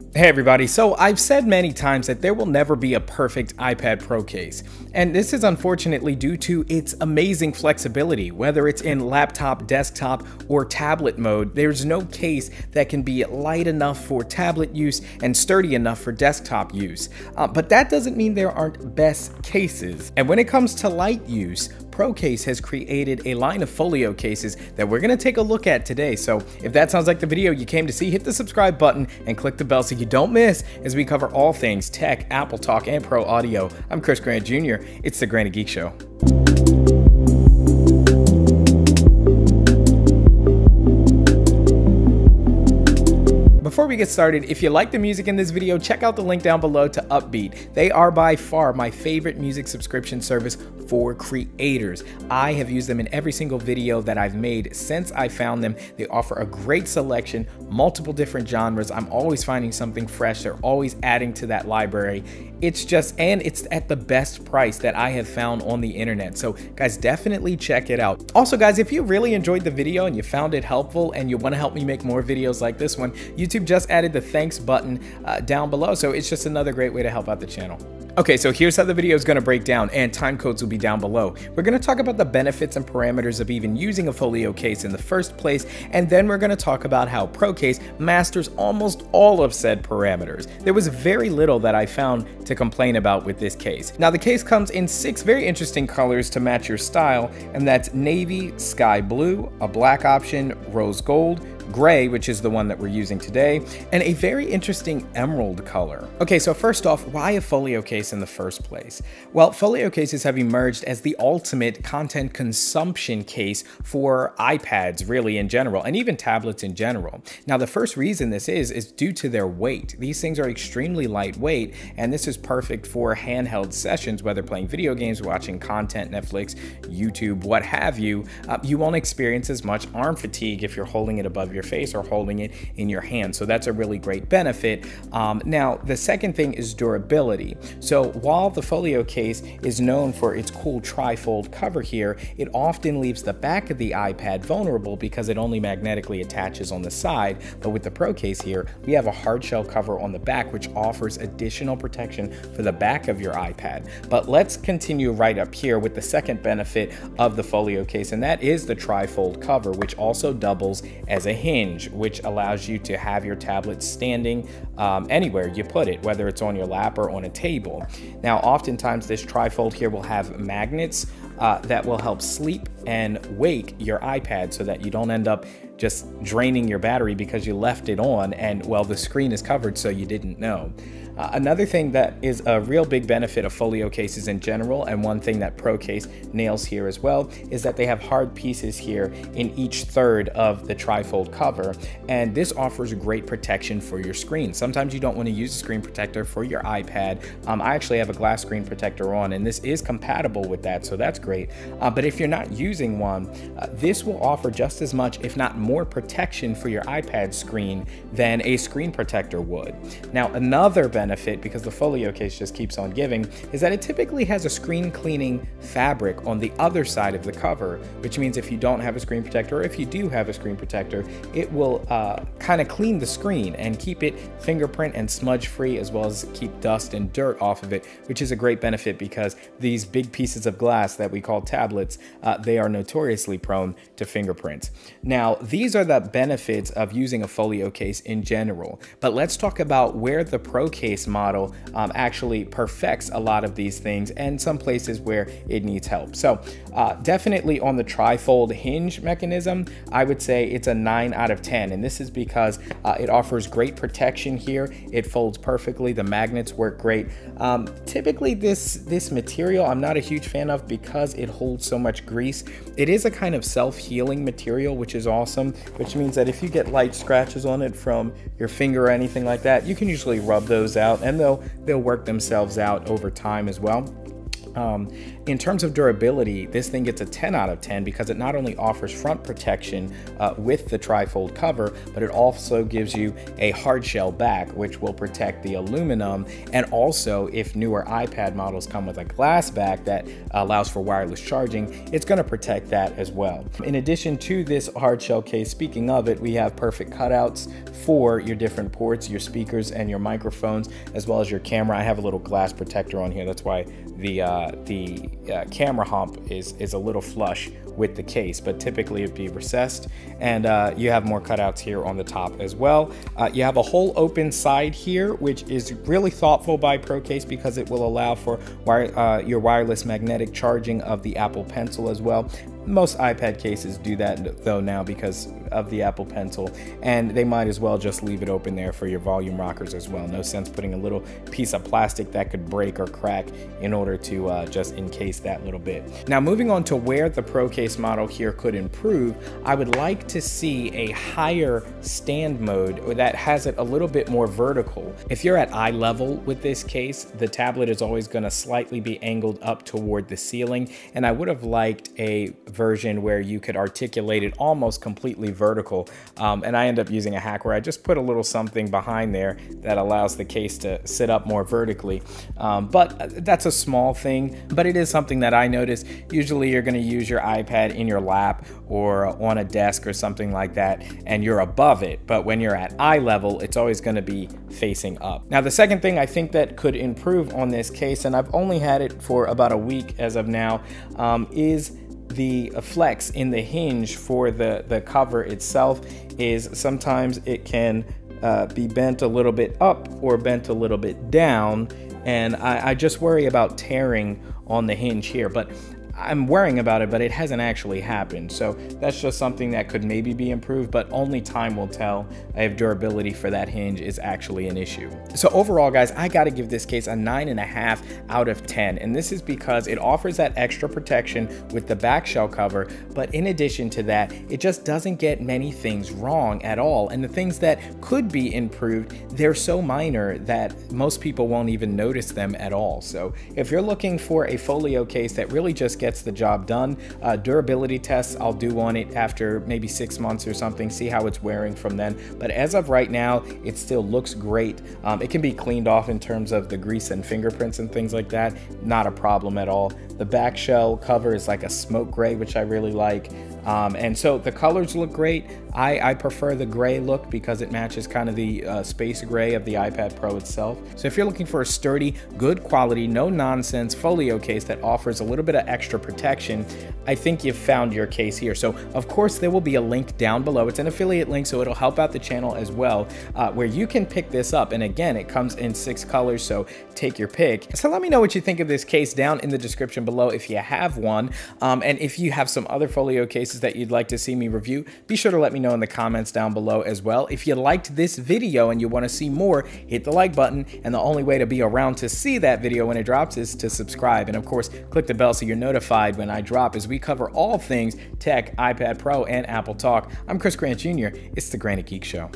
Hey everybody, so I've said many times that there will never be a perfect iPad Pro case, and this is unfortunately due to its amazing flexibility. Whether it's in laptop, desktop, or tablet mode, there's no case that can be light enough for tablet use and sturdy enough for desktop use. But that doesn't mean there aren't best cases. And when it comes to light use, ProCase has created a line of folio cases that we're going to take a look at today. So if that sounds like the video you came to see, hit the subscribe button and click the bell so you don't miss as we cover all things tech, Apple Talk, and Pro Audio. I'm Chris Grant Jr. It's the Granny Geek Show. Before we get started, if you like the music in this video, check out the link down below to Uppbeat. They are by far my favorite music subscription service for creators. I have used them in every single video that I've made since I found them. They offer a great selection, multiple different genres. I'm always finding something fresh. They're always adding to that library. It's at the best price that I have found on the internet. So guys, definitely check it out. Also guys, if you really enjoyed the video and you found it helpful and you want to help me make more videos like this one, YouTube just added the thanks button down below. So it's just another great way to help out the channel. Okay, so here's how the video is going to break down, and time codes will be down below. We're going to talk about the benefits and parameters of even using a folio case in the first place, and then we're going to talk about how ProCase masters almost all of said parameters. There was very little that I found to complain about with this case. Now, the case comes in 6 very interesting colors to match your style, and that's navy, sky blue, a black option, rose gold, gray, which is the one that we're using today, and a very interesting emerald color. Okay, so first off, why a folio case in the first place? Well, folio cases have emerged as the ultimate content consumption case for iPads really in general, and even tablets in general. Now, the first reason this is due to their weight. These things are extremely lightweight, and this is perfect for handheld sessions, whether playing video games, watching content, Netflix, YouTube, what have you. You won't experience as much arm fatigue if you're holding it above your face or holding it in your hand. So that's a really great benefit. Now, the second thing is durability. So while the folio case is known for its cool trifold cover here, it often leaves the back of the iPad vulnerable because it only magnetically attaches on the side. But with the ProCase here, we have a hard shell cover on the back, which offers additional protection for the back of your iPad. But let's continue right up here with the second benefit of the folio case, and that is the trifold cover, which also doubles as a hinge, which allows you to have your tablet standing anywhere you put it, whether it's on your lap or on a table. Now, oftentimes this trifold here will have magnets that will help sleep and wake your iPad so that you don't end up just draining your battery because you left it on and, well, the screen is covered so you didn't know. Another thing that is a real big benefit of folio cases in general, and one thing that ProCase nails here as well, is that they have hard pieces here in each third of the trifold cover, and this offers great protection for your screen. Sometimes you don't want to use a screen protector for your iPad. I actually have a glass screen protector on, and this is compatible with that, so that's great. But if you're not using one, this will offer just as much, if not more, protection for your iPad screen than a screen protector would. Now, another benefit, because the folio case just keeps on giving, is that it typically has a screen cleaning fabric on the other side of the cover, which means if you don't have a screen protector, or if you do have a screen protector, it will kind of clean the screen and keep it fingerprint and smudge free, as well as keep dust and dirt off of it, which is a great benefit because these big pieces of glass that we call tablets, they are notoriously prone to fingerprints. Now, these are the benefits of using a folio case in general, but let's talk about where the ProCase model actually perfects a lot of these things and some places where it needs help. So definitely on the trifold hinge mechanism, I would say it's a 9 out of 10, and this is because it offers great protection here. It folds perfectly. The magnets work great. Typically this material I'm not a huge fan of because it holds so much grease. It is a kind of self-healing material, which is awesome, which means that if you get light scratches on it from your finger or anything like that, you can usually rub those out, and they'll work themselves out over time as well. In terms of durability, this thing gets a 10 out of 10 because it not only offers front protection with the trifold cover, but it also gives you a hard shell back, which will protect the aluminum. And also, if newer iPad models come with a glass back that allows for wireless charging, it's going to protect that as well. In addition to this hard shell case, speaking of it, we have perfect cutouts for your different ports, your speakers and your microphones, as well as your camera. I have a little glass protector on here. That's why the camera hump is a little flush with the case, but typically it'd be recessed. And you have more cutouts here on the top as well. You have a whole open side here, which is really thoughtful by ProCase because it will allow for your wireless magnetic charging of the Apple Pencil as well. Most iPad cases do that though now because of the Apple Pencil, and they might as well just leave it open there for your volume rockers as well. No sense putting a little piece of plastic that could break or crack in order to just encase that little bit. Now, moving on to where the ProCase model here could improve, I would like to see a higher stand mode that has it a little bit more vertical. If you're at eye level with this case, the tablet is always going to slightly be angled up toward the ceiling, and I would have liked a version where you could articulate it almost completely vertical. And I end up using a hack where I just put a little something behind there that allows the case to sit up more vertically. But that's a small thing, but it is something that I notice. Usually you're going to use your iPad in your lap or on a desk or something like that, and you're above it. But when you're at eye level, it's always going to be facing up. Now, the second thing I think that could improve on this case, and I've only had it for about a week as of now, is the flex in the hinge for the cover itself. Is sometimes it can be bent a little bit up or bent a little bit down, and I just worry about tearing on the hinge here. But I'm worrying about it, but it hasn't actually happened. So that's just something that could maybe be improved, but only time will tell if durability for that hinge is actually an issue. So overall, guys, I got to give this case a 9.5 out of 10. And this is because it offers that extra protection with the back shell cover. But in addition to that, it just doesn't get many things wrong at all. And the things that could be improved, they're so minor that most people won't even notice them at all. So if you're looking for a folio case that really just gets the job done, durability tests I'll do on it after maybe 6 months or something, see how it's wearing from then. But as of right now, it still looks great. It can be cleaned off in terms of the grease and fingerprints and things like that. Not a problem at all. The back shell cover is like a smoke gray, which I really like. And so the colors look great. I prefer the gray look because it matches kind of the space gray of the iPad Pro itself. So if you're looking for a sturdy, good quality, no nonsense folio case that offers a little bit of extra protection, I think you've found your case here. So of course there will be a link down below. It's an affiliate link, so it'll help out the channel as well, where you can pick this up. And again, it comes in 6 colors, so take your pick. So let me know what you think of this case down in the description below if you have one. And if you have some other folio cases that you'd like to see me review, be sure to let me know in the comments down below as well. If you liked this video and you want to see more, hit the like button, and the only way to be around to see that video when it drops is to subscribe. And of course, click the bell so you're notified when I drop, as we cover all things tech, iPad Pro, and Apple Talk. I'm Chris Grant Jr. It's the Granite Geek Show.